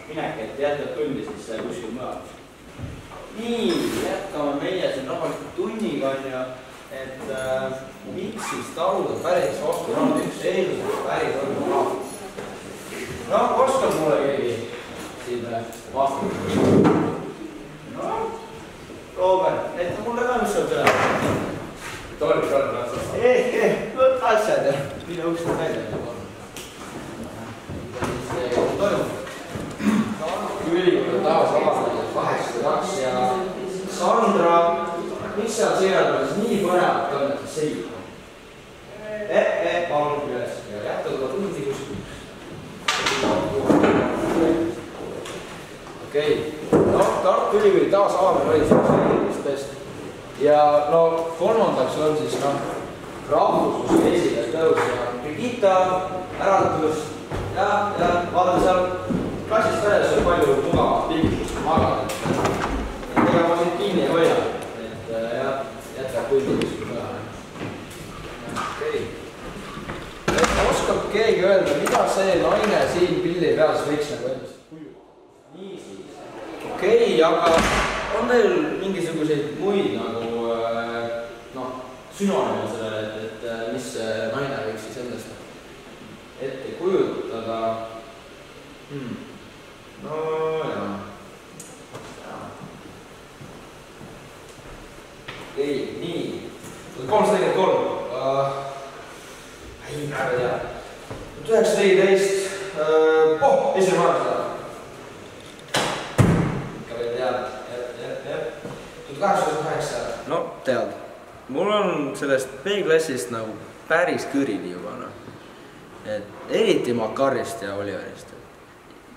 minek, et jätkad tundi siis kuskil mujal. Nii, jätkame meie siin rahvalikult tunniga on ju, et miks siis taluda päris oskab on üks eeldus päris on rahvus. No, oskab mulle keegi siin vastata. No, Robert, näita mulle ka, mis on üle. Tolg, otsast. Võtta asjad ja mine uksed välja. Toimub. Ülikooli taas avaldanud 82 ja Sandra, mis seal seeradades nii põnevat on, et selgib? Palun üles ja jätta tulla tundi kuskil. Okei, no Tartu Ülikooli taas avaldanud oli selgistest ja no kolmandaks on siis rahvusluse esile tõus ja Brigitta äratus ja vaata seal klassist väljas on palju mugavat liikust magada. Ega ma siin kinni ei hoia, et jätkab tundi kuskil mõja. Okei. Oskab keegi öelda, mida see naine siin pilli peas võiks nagu endast kujuda? Nii siis. Okei, aga on veel mingisuguseid muid nagu sünonime sellele, et mis naine võiks siis endast ette kujutada? No jaa. Okei, nii. 343. Ei, ära tea. 1914. Esimene maailmasõda. Ikka veel tead. 1898. No tead, mul on sellest B-klassist nagu päris kõrini juba. Et eriti Makarist ja Oliverist.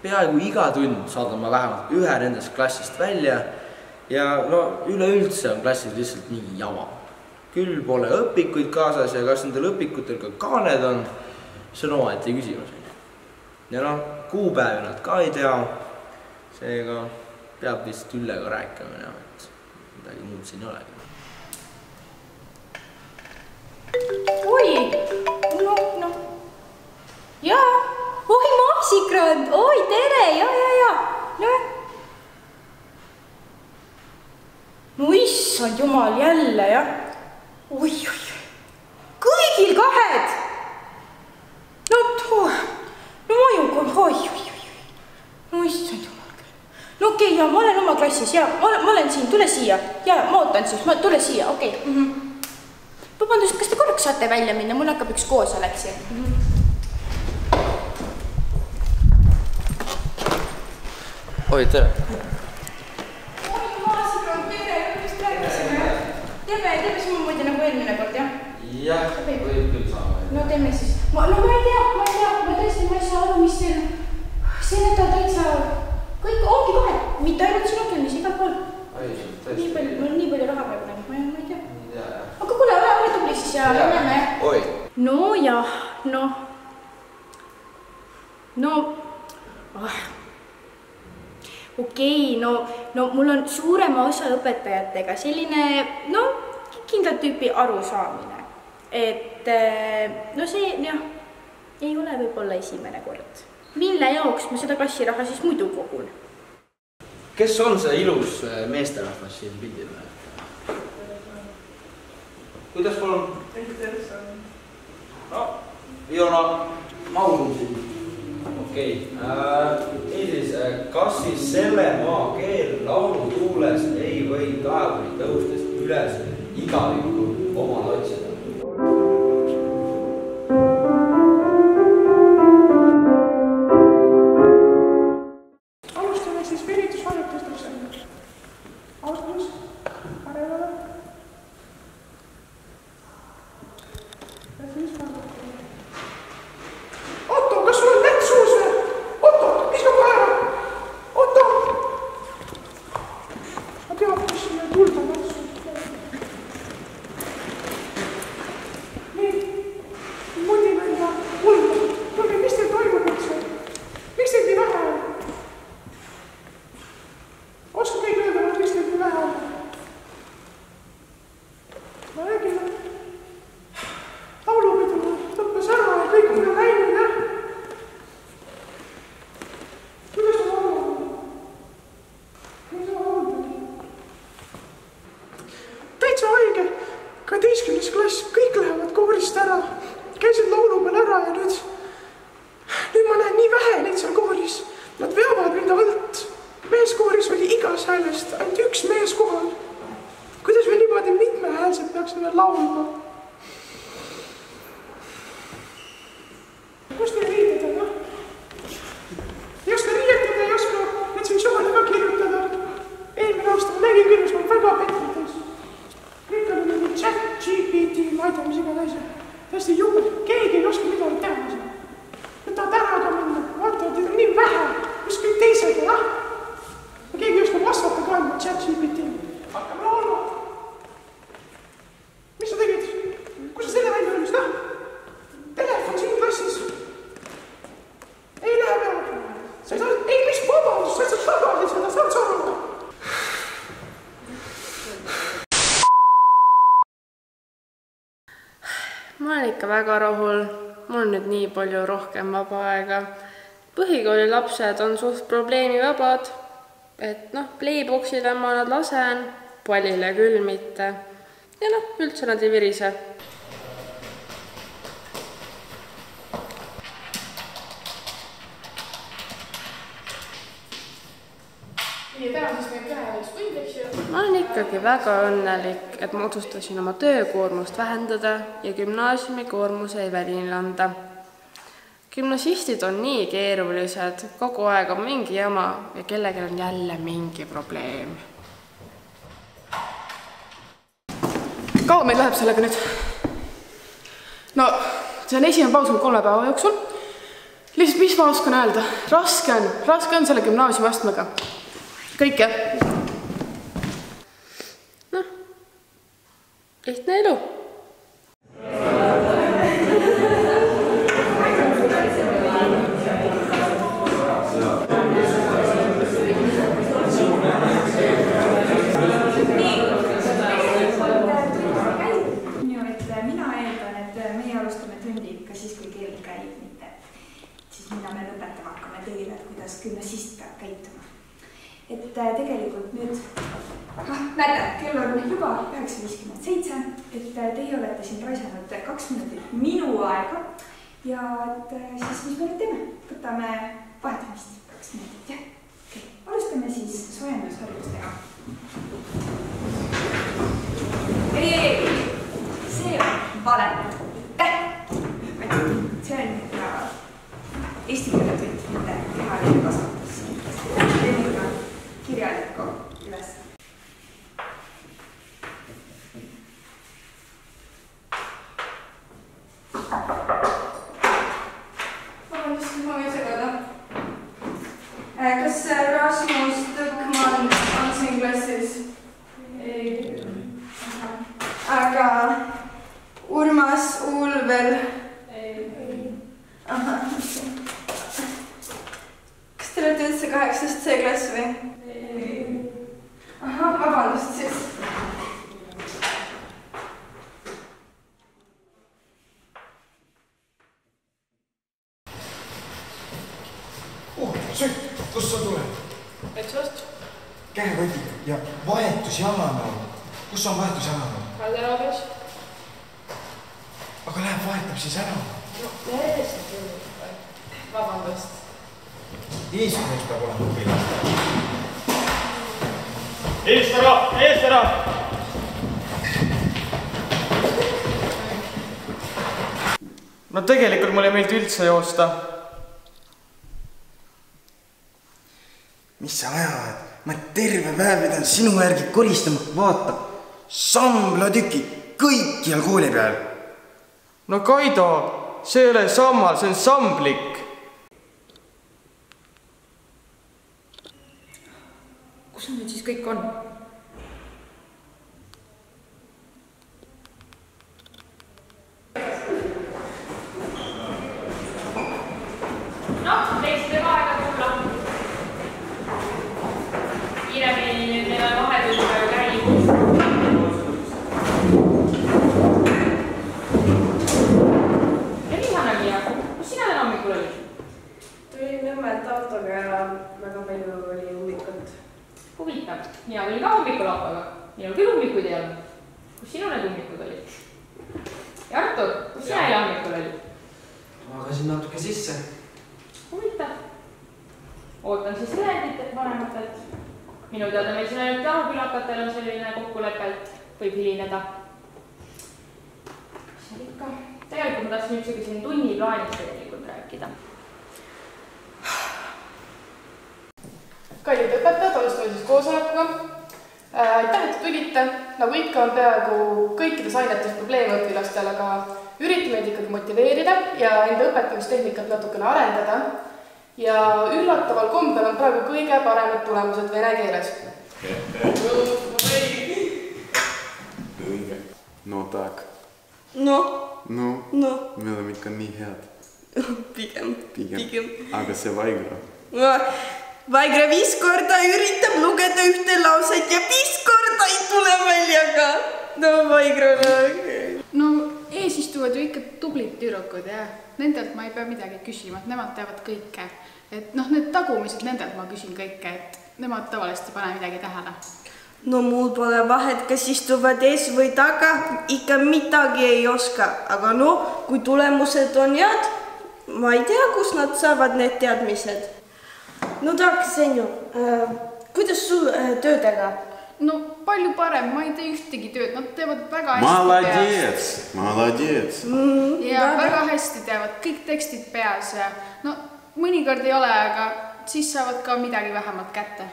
Peaaegu iga tund saadan ma vähemalt ühe nendest klassist välja ja no üleüldse on klassis lihtsalt nii jama. Küll pole õpikuid kaasas ja kas nendel õpikutel ka kaaned on, see on omaette küsimus. Ja noh, kuupäevi nad ka ei tea, seega peab lihtsalt Üllega rääkima, et midagi muud siin ei olegi. Oi, no. Jaa. Oi, Maasikrand! Oi, tere! Ja. No issand jumal, jälle, jah. Oi. Kõigil kahed! No majuga, oi. No issand jumal küll. No okei, ja ma olen oma klassis, ja ma olen siin, tule siia. Ja, ma ootan siis, tule siia, okei. Vabandust, kas te korraks saate välja minna? Mul hakkab üks koos Aleksi. Oi, tere. Oi, Maasikrand, tere, just rääkisime. Teeme samamoodi nagu eelmine kord, jah? Jah, võib küll saama. No teeme siis. Ma ei tea, ma tõesti ei saa aru, mis see nädal täitsa kõik ongi kohe. Mitte ainult sinu kennis, igal pool. Nii palju raha peab nägema, ma ei tea. Aga kuule, ole tubli siis ja lähme. Oi. No jah, Okei, no mul on suurema osa õpetajatega selline, kindlat tüüpi arusaamine. Et, see, ei ole võib-olla esimene kord. Mille jaoks ma seda klassiraha siis muidu kogun? Kes on see ilus meesterahvas siin pildil? Kuidas palun? No, Viona, Maulum siin. Okei. Niisiis, kas siis selle maa keel laulu tuules ei või taevani tõustest üles igavikku omal otsida? Alustame siis venitusharjutusteks. Austus, arevale. Ja siis Otto, kas sul on läks suus või? Otto, viska kohe ära! Otto! Ma tean, kus sinna tulda läks suus. 11. klass, kõik lähevad koorist ära. Käisid laulu peal ära ja nüüd ma näen nii vähe neid seal kooris. Nad veavad mind alt. Meeskooris oli igast häälest ainult üks mees kohal. Kuidas me niimoodi mitmehäälselt peaksime laulma? Kus teil riided on, noh? Ei oska riietada, ei oska retsensioone ka kirjutada. Eelmine aasta ma nägin küll, mis ma väga petlides. Kõik oli mingi chat, GPT, ma ei tea, mis iga asja. Täiesti jubel, keegi ei oska midagi teha. Nad tahavad ära ka minna, vaatavad, et on nii vähe, mis kõik teised, jah? Keegi ei oska vastata ka ainult chat, GPT. Hakkame laulma. Mis sa tegid? Kus sa selle välja olid, noh? Telefon siin klassis. Ei lähe peale. Sa ei saa, ei, mis vabandus, sa ei saa tagasi seda, saad sa aru? Ma olen ikka väga rahul. Mul on nüüd nii palju rohkem vaba aega. Põhikooli lapsed on suht probleemivabad, et playboxile ma nad lasen, pallile küll mitte. Ja üldse nad ei virise. Ma olen ikkagi väga õnnelik, et ma otsustasin oma töökoormust vähendada ja gümnaasiumi koormuse ei välile anda. Gümnasistid on nii keerulised, kogu aeg on mingi jama ja kellelgi on jälle mingi probleem. Kaua meil läheb sellega nüüd? No, see on esimene paus 3 päeva jooksul. Lihtsalt, mis ma oskan öelda? Raske on selle gümnaasiumi astmega. Kõik, jah? Lihtne elu. Mina eeldan, et meie alustame tundi ikka siis, kui kell käib, mitte siis mida me lõpetama hakkame teile, et kuidas gümnasist peab käituma. Et tegelikult nüüd, näete, kell on juba 9.57, et teie olete siin raisanud 2 minutit minu aega ja et siis mis me nüüd teeme? Võtame vahetamist 2 minutit, jah? Okay. Alustame siis soojendusharjutustega. Ei, see on vale. See on eesti keele tund, mitte kehaline kasvatus. Teeme kirjalikku üles. Vabandust, ma võin segada. Kas Rasmus Tõkman on siin klassis? Ei. Aga Urmas Ulver? Ei. Aha. Kas te olete üldse 8. C-klass või? Ei. Aha, vabandust siis. Sõit, kust sa tuled? Etsast? Käekotid ja vahetusjalana. Kus on vahetusjalana? Kalderabes. Aga läheb vahetab siis ära. No, järjest küll. Vabandust. Eeskujuks peab olema kõige. Eest ära! Eest ära! No tegelikult mul ei meeldi üldse joosta. Mis sa ajad? Ma terve päev pidan sinu järgi koristama. Vaata, samblatükid kõikjal kooli peal. No Kaido, see ei ole sammal, see on samblik. Kus need siis kõik on? Teisele aega tulla. Kiiremini nüüd meil on vahetundega käib. Rihanna-Mia, kus sina täna hommikul olid? Tulin Nõmmelt autoga ja väga palju oli huvikut. Huvitav. Mina olin ka hommikul autoga. Minul küll hummikuid ei olnud. Kus sinu need hummikud olid? ja Artur, kus sina eile hommikul olid? Magasin natuke sisse. Huvitav. Ootan siis tõendit vanematelt. Minu teada meil siin ainult jahupilakatel on selline kokkulepe, et võib hilineda. Mis on ikka? Tegelikult ma tahtsin üldsegi siin tunniplaanist tegelikult rääkida. Kallid õpetajad, alustame siis koosolekuga. Aitäh, et tulite. Nagu ikka on peaaegu kõikides ainetes probleemõpilastel, aga üritame neid ikkagi motiveerida ja enda õpetamistehnikat natukene arendada. Ja üllataval kombel on praegu kõige paremad tulemused vene keeles. No tak. No, me oleme ikka nii head. Pigem. Aga see Vaigra. Vaigra 5 korda üritab lugeda ühte lauset ja 5 korda ei tule välja ka. No Vaigra. No eesistuvad ju ikka tublid tüdrukud ja nendelt ma ei pea midagi küsima, et nemad teavad kõike. Et noh, need tagumised, nendelt ma küsin kõike, et nemad tavaliselt ei pane midagi tähele. No mul pole vahet, kas istuvad ees või taga, ikka midagi ei oska. Aga no, kui tulemused on head, ma ei tea, kus nad saavad need teadmised. No tak, Senju, kuidas sul töödega? No palju parem, ma ei tee ühtegi tööd, nad teevad väga hästi Молодец. Ja väga hästi teevad kõik tekstid peas ja no mõnikord ei ole, aga siis saavad ka midagi vähemalt kätte.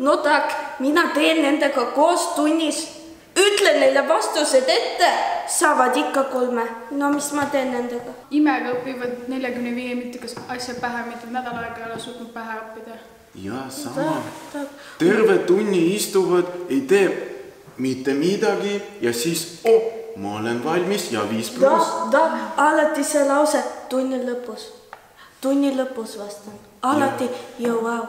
No tak, mina teen nendega koos tunnis. Ütlen neile vastused ette, saavad ikka 3. No mis ma teen nendega? Imega õpivad 45 mitikas asja pähe, mida nädal aega ei ole suutnud pähe õppida. Ja sama. Terve tunni istuvad, ei tee mitte midagi ja siis, ma olen valmis ja 5+. Da, alati see lause tunni lõpus. Tunni lõpus vastan. Alati jõuau.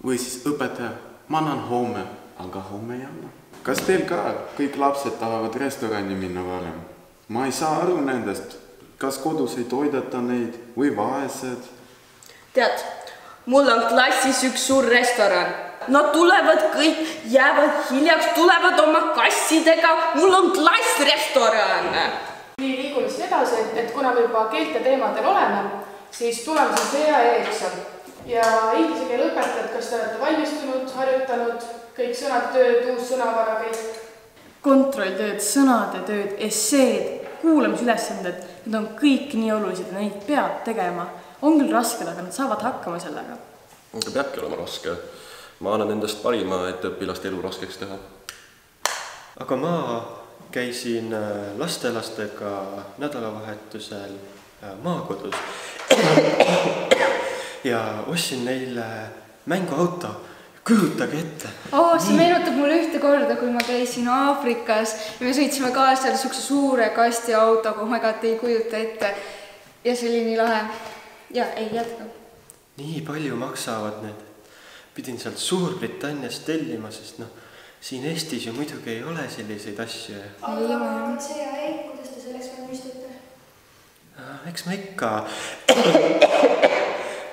Või siis õpetaja, ma annan homme, aga homme ei anna. Kas teil ka kõik lapsed tahavad restorani minna varem? Ma ei saa aru nendest, kas kodus ei toidata neid või vaesed. Tead, mul on klassis üks suur restoran. Nad tulevad kõik, jäävad hiljaks, tulevad oma kassidega. Mul on klassrestoran. Nii liigume siis edasi, et kuna me juba keelte teemadel oleme, siis tuleme siis EAE-eksam. Ja inglise keele õpetajad, kas te olete valmistunud, harjutanud, kõik sõnad, tööd, uus sõnavara, kõik? Kontrolltööd, sõnade tööd, esseed, kuulamisülesanded, need on kõik nii olulised ja neid peab tegema. On küll rasked, aga nad saavad hakkama sellega. Aga peabki olema raske. Ma annan endast parima, et õpilaste elu raskeks teha. Aga ma käisin lastelastega nädalavahetusel maakodus ja ostsin neile mänguauto. Kujutage ette. See meenutab mulle ühte korda, kui ma käisin Aafrikas ja me sõitsime kaasa sukse suure kastiautoga, oh my god, ei kujuta ette. Ja see oli nii lahe. Ja ei jätka. Nii palju maksavad need. Pidin sealt Suurbritanniast tellima, sest siin Eestis ju muidugi ei ole selliseid asju. Aga see, kuidas te selleks valmistate? Eks me ikka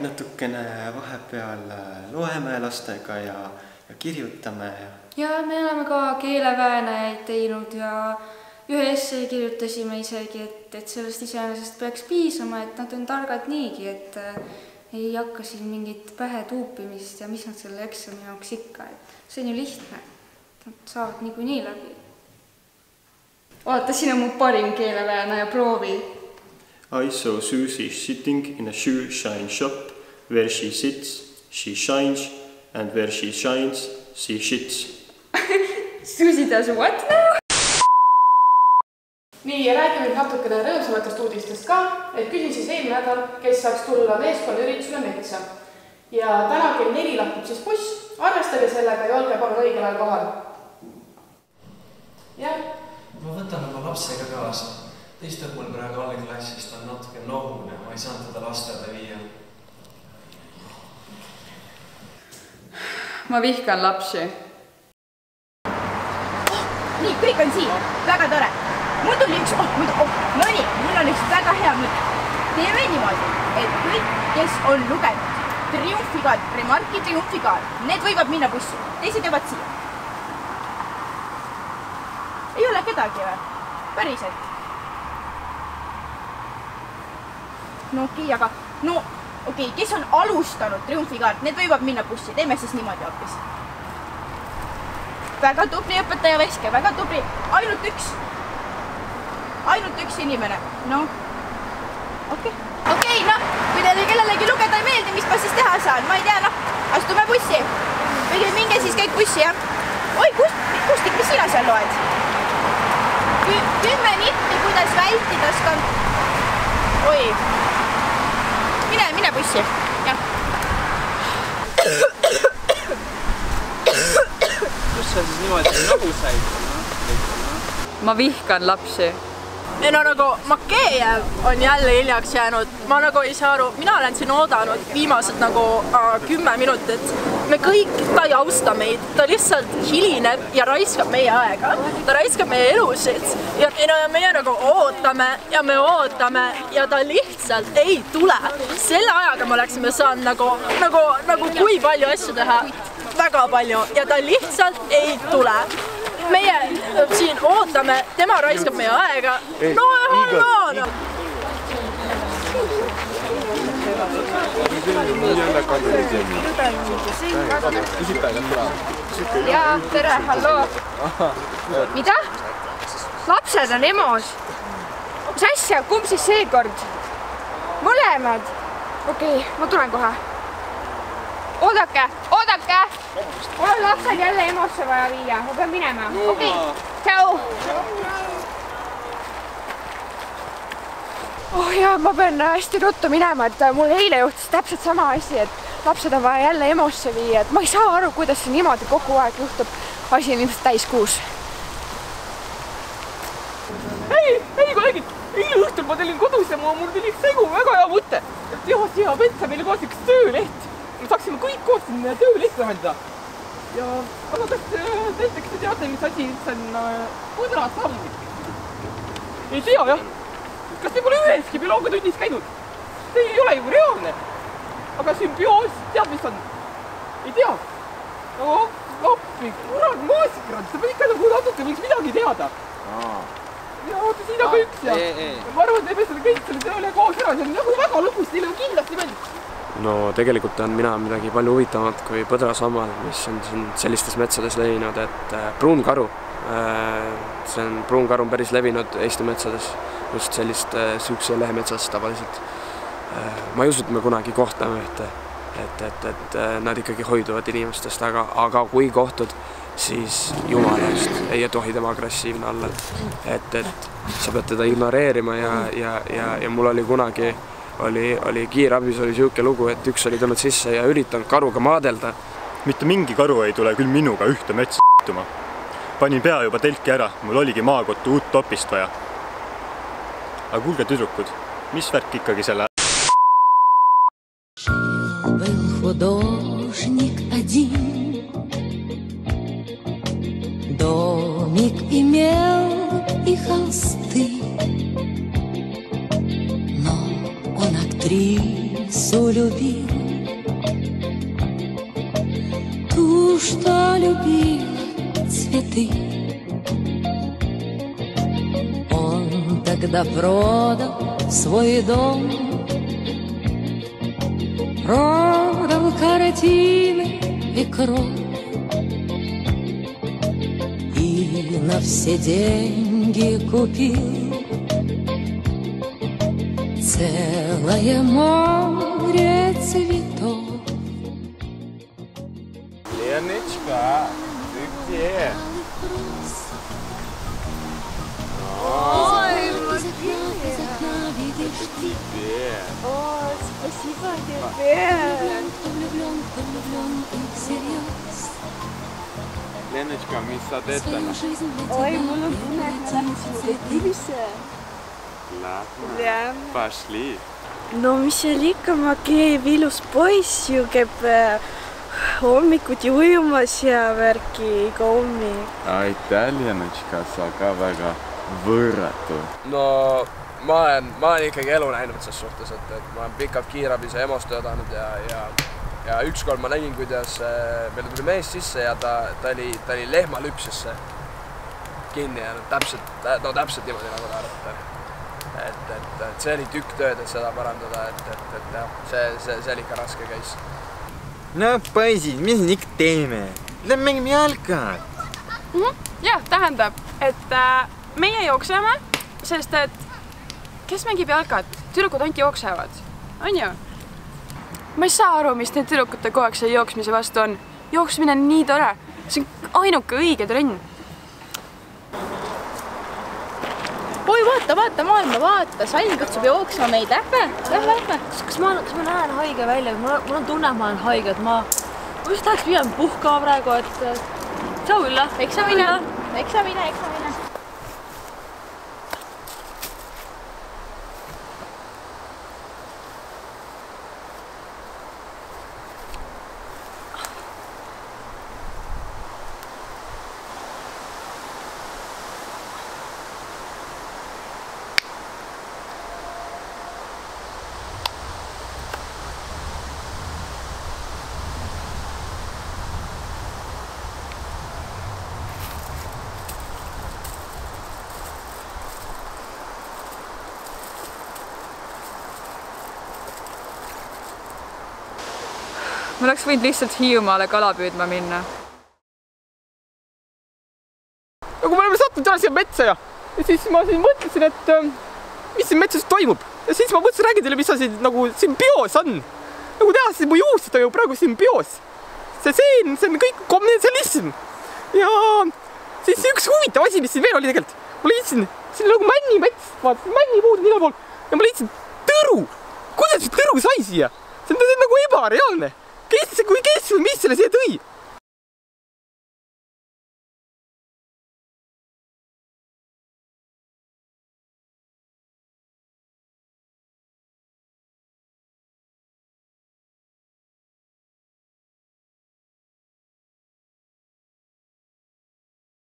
natukene vahepeal loeme lastega ja kirjutame. Ja me oleme ka keeleväänajaid teinud ja ühe essee kirjutasime isegi, et sellest iseenesest peaks piisama, et nad on targad niigi, et ei hakka siin mingit pähe tuupimist ja mis nad selle eksami jaoks ikka. See on ju lihtne. Nad saavad niikuinii läbi. Vaata, siin on mu parim keeleväänaja, proovi. I saw Susie sitting in a shoe shine shop. Where she sits, she shines, and where she shines, she shits. Susie does what now? Nii, ja räägime nüüd natukene rõõmsamatest uudistest ka, et küsin siis eelmine nädal, kes saaks tulla meeskonna üritusele metsa. Ja täna kell 4 lahkub siis buss, arvestage sellega ja olge palun õigel ajal kohal. Jah? Ma võtan oma lapsega kaasa. Ta istub mul praegu algklassist, on natuke nohune, ma ei saanud teda lastele viia. Ma vihkan lapsi. Nii, kõik on siin. Väga tore. Mul tuli üks, no nii, mul on üks väga hea mõte. Teeme niimoodi, et kõik, kes on lugenud Triumfigaal, Remarki Triumfigaal, need võivad minna bussi. Teised jäävad siia. Ei ole kedagi või? Päriselt. no okei, aga no okei, kes on alustanud triumfikaart, need võivad minna bussi, teeme siis niimoodi hoopis. Väga tubli õpetaja Veske, väga tubli, ainult üks inimene, no okei, noh, kui teile kellelegi lugeda ei meeldi, mis ma siis teha saan, ma ei tea, noh, astume bussi või minge siis kõik bussi, jah. Oi, Kustik, mis sina seal loed? 10 nitti, kuidas vältida Oi, mine bussi, jah. Kus sa siis niimoodi nagu said? Ma vihkan lapsi. No nagu Makejev on jälle hiljaks jäänud, ma nagu ei saa aru, mina olen siin oodanud viimased nagu 10 minutit. Me kõik, ta ei austa meid, ta lihtsalt hilineb ja raiskab meie aega, ta raiskab meie elusid ja meie nagu ootame ja ta lihtsalt ei tule. Selle ajaga me oleksime saanud nagu kui palju asju teha, väga palju ja ta lihtsalt ei tule. Meie siin ootame, tema raiskab meie aega. No hallo! Jaa, tere, halloo. Mida? Lapsed on EMO-s. Mis asja, kumb siis seekord? Mõlemad? Okei, ma tulen kohe. Oodake! Mul on lapsed jälle EMO-sse vaja viia, ma pean minema. Okei, tšau! Oh jaa, ma pean hästi ruttu minema, et mul eile juhtus täpselt sama asi, et lapsed on vaja jälle EMO-sse viia, et ma ei saa aru, kuidas see niimoodi kogu aeg juhtub. Asi on ilmselt täiskuus. Hei, kolleegid! Eile õhtul ma tulin kodus ja mul tuli segu väga hea mõte. Teha siia vetsa meile koos üks tööleht. Me saaksime kõik koos sinna töölehti lahendada. Ja aga kas näiteks te teate, mis asi see on põdrasamm? Ei tea, jah. Kas te pole üheski bioloogiatunnis käinud? See ei ole ju reaalne. Aga sümbioos, tead mis on? Ei tea. Aga appi, kurat, maasikrat, sa pead ikka nagu natuke võiks midagi teada. Ja oota, siin on ka üks ja ma arvan, et teeme selle kõik selle tööle koos ära, see on nagu väga lõbus, teile on kindlasti meeldib. No tegelikult on mina midagi palju huvitavat kui põdrasammal, mis on siin sellistes metsades levinud, et pruunkaru. Pruunkaru on päris levinud Eesti metsades, just sellist süüksi lehemetsas tavaliselt. Ma ei usu, et me kunagi kohtame ühte, et nad ikkagi hoiduvad inimestest, aga kui kohtud, siis jumalast ei tohi tema agressiivne olla. Et sa pead teda ignoreerima ja mul oli kunagi oli kiirabis oli siuke lugu, et üks oli tulnud sisse ja üritanud karuga maadelda. Mitte mingi karu ei tule küll minuga ühte metsa s**tuma. Panin pea juba telki ära, mul oligi maakottu uut topist vaja. Aga kuulge tüdrukud, mis värk ikkagi selle? Был художник один, домик имел и холсты. Он актрису любил, ту, что любила цветы. Он тогда продал свой дом, продал картины и кровь, и на все деньги купил целое море цветов. Леночка, ты где? Ой, Тебе. О, спасибо тебе. Леночка, mis sa teed täna? Ой, mul on tunne, et me lähme sinuga kivisse. Lähme. Пошли. No mis seal ikka, Makejev ilus poiss ju käib hommikuti ujumas ja värki iga hommik. Aitäh, Lenotška, sa ka väga võrratu. No ma olen ikkagi elu näinud selles suhtes, et ma olen pikalt kiirabis ja EMO-s töötanud ja ükskord ma nägin, kuidas meil tuli mees sisse ja ta oli lehmalüpsesse kinni ja täpselt niimoodi nagu ta arvata. et see oli tükk tööd, et seda parandada, et jah, see oli ikka raske käis. No poisid, mis me ikka teeme? Lähme mängime jalka. Jah, tähendab, et meie jookseme, sest et kes mängib jalkat? Tüdrukud ainult jooksevad, on ju? Ma ei saa aru, mis need tüdrukute kogu see jooksmise vastu on. Jooksmine on nii tore. See on ainuke õige trenn. Oi, vaata, maailma, vaata. Sain kutsub jooksma meid. Lähme. Kas ma näen haige välja? Mul on tunne, et ma olen haige, et ma just tahaks pigem puhkama praegu, et tšau Ülla. Eksamine. Ma oleks võinud lihtsalt Hiiumaale kala püüdma minna. Kui me oleme sattunud täna siia metsa ja siis ma mõtlesin, et mis siin metsas toimub. Ja siis ma mõtlesin räägida teile, mis siin nagu siin bios on. Nagu teha, siis mu juused on ju praegu siin bios. See on kõik kommensialism. Ja siis üks huvitav asi, mis siin veel oli tegelikult. Ma leidsin, siin on nagu männimets, vaata, männipuud on igal pool. Ja ma leidsin tõru. Kuidas see tõru sai siia? See on nagu ebareaalne. Kes või mis selle siia tõi?